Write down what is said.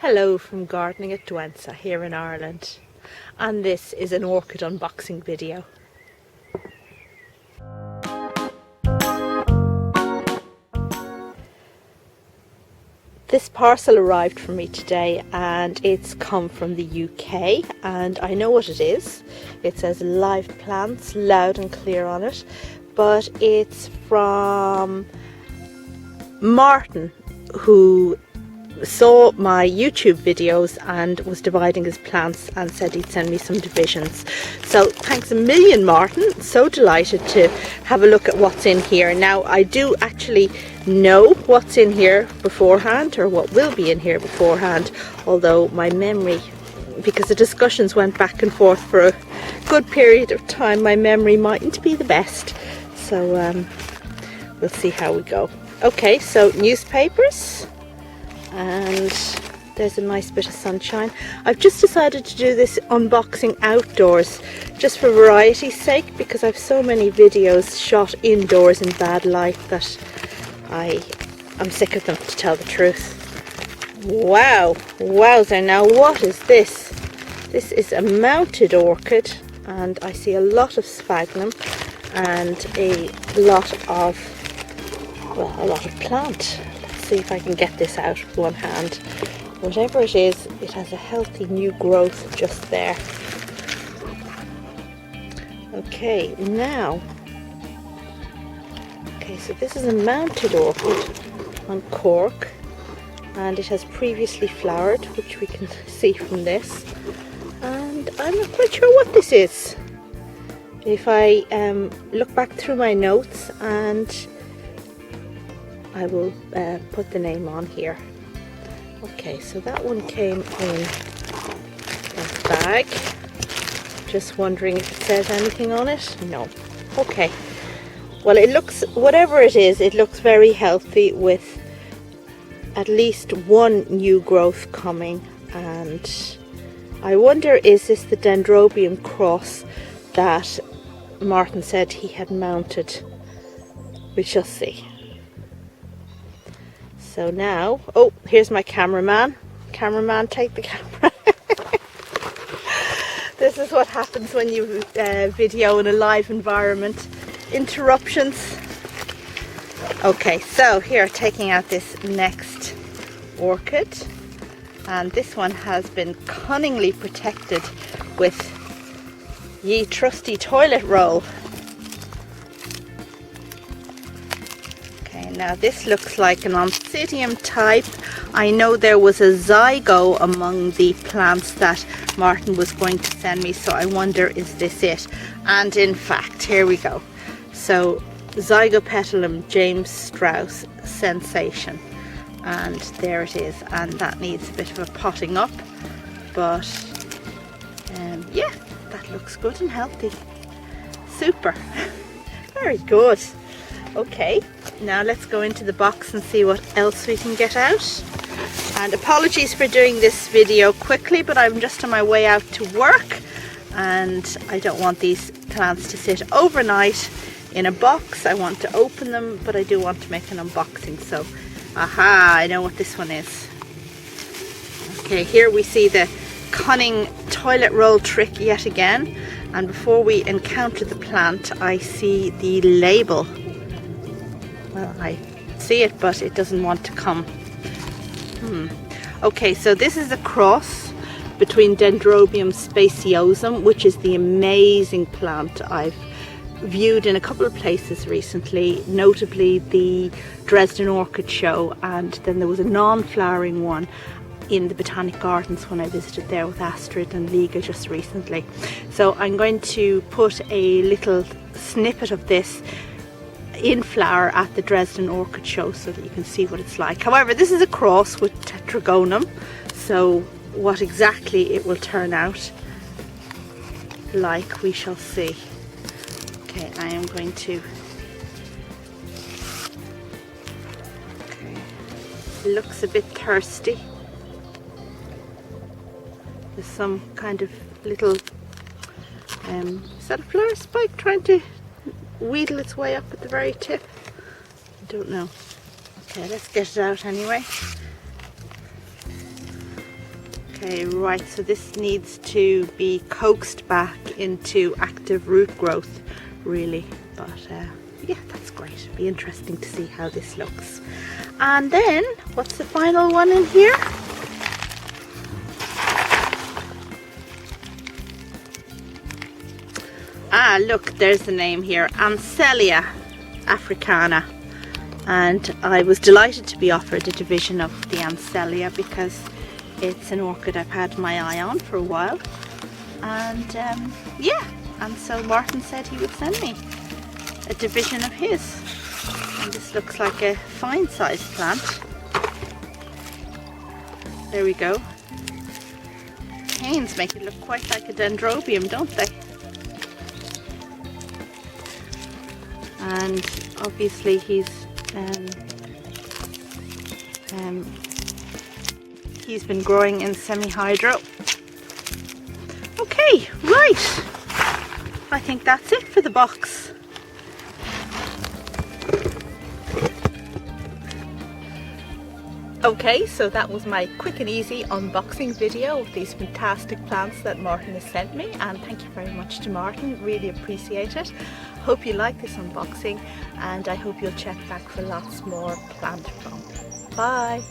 Hello from Gardening at Dwensa here in Ireland, and this is an orchid unboxing video. This parcel arrived for me today and it's come from the UK, and I know what it is. It says live plants loud and clear on it, but it's from Martin, who saw my YouTube videos and was dividing his plants and said he'd send me some divisions. So thanks a million, Martin. So delighted to have a look at what's in here. Now I do actually know what's in here beforehand, or what will be in here beforehand, although my memory, because the discussions went back and forth for a good period of time, my memory mightn't be the best. So we'll see how we go. Okay, so newspapers. And there's a nice bit of sunshine. I've just decided to do this unboxing outdoors just for variety's sake, because I've so many videos shot indoors in bad light that I'm sick of them, to tell the truth. Wow, wowzer. Now what is this? This is a mounted orchid, and I see a lot of sphagnum and a lot of plant. See if I can get this out with one hand. Whatever it is, it has a healthy new growth just there. Okay, now, so this is a mounted orchid on cork, and it has previously flowered, which we can see from this, and I'm not quite sure what this is. If I look back through my notes, and I will put the name on here. Okay, so that one came in a bag. Just wondering if it says anything on it. No. Okay. Well, it looks, whatever it is, it looks very healthy, with at least one new growth coming. And I wonder, is this the Dendrobium cross that Martin said he had mounted? We shall see. So now, oh, here's my cameraman. Cameraman, take the camera. This is what happens when you video in a live environment. Interruptions. Okay, so here, taking out this next orchid. And this one has been cunningly protected with ye trusty toilet roll. Now this looks like an Oncidium type. I know there was a zygo among the plants that Martin was going to send me, so I wonder, is this it? And in fact, here we go. So Zygopetalum, James Strauss, Scentsation. And there it is, and that needs a bit of a potting up. But yeah, that looks good and healthy. Super. Very good. Okay, now let's go into the box and see what else we can get out. And apologies for doing this video quickly, but I'm just on my way out to work, and I don't want these plants to sit overnight in a box. I want to open them, but I do want to make an unboxing. So, aha, I know what this one is. Okay, here we see the cunning toilet roll trick yet again. And before we encounter the plant, I see the label. Well, I see it, but it doesn't want to come. Okay, so this is a cross between Dendrobium speciosum, which is the amazing plant I've viewed in a couple of places recently, notably the Dresden Orchid Show, and then there was a non-flowering one in the Botanic Gardens when I visited there with Astrid and Liga just recently. So I'm going to put a little snippet of this in flower at the Dresden Orchid Show so that you can see what it's like. However, this is a cross with tetragonum, so what exactly it will turn out like, we shall see. Okay, I am going to... Okay. It looks a bit thirsty. There's some kind of little... is that a flower spike trying to wheedle its way up at the very tip? I don't know. Okay, let's get it out anyway. Okay, right, so this needs to be coaxed back into active root growth, really. But yeah, that's great. Be interesting to see how this looks. And then, what's the final one in here? Ah, look, there's the name here, Ansellia africana. And I was delighted to be offered a division of the Ansellia because it's an orchid I've had my eye on for a while. And yeah, and so Martin said he would send me a division of his. And this looks like a fine sized plant. There we go. Canes make it look quite like a dendrobium, don't they? And obviously he's been growing in semi-hydro. Okay, right. I think that's it for the box. Okay, so that was my quick and easy unboxing video of these fantastic plants that Martin has sent me, and thank you very much to Martin, really appreciate it. Hope you like this unboxing, and I hope you'll check back for lots more plant fun. Bye!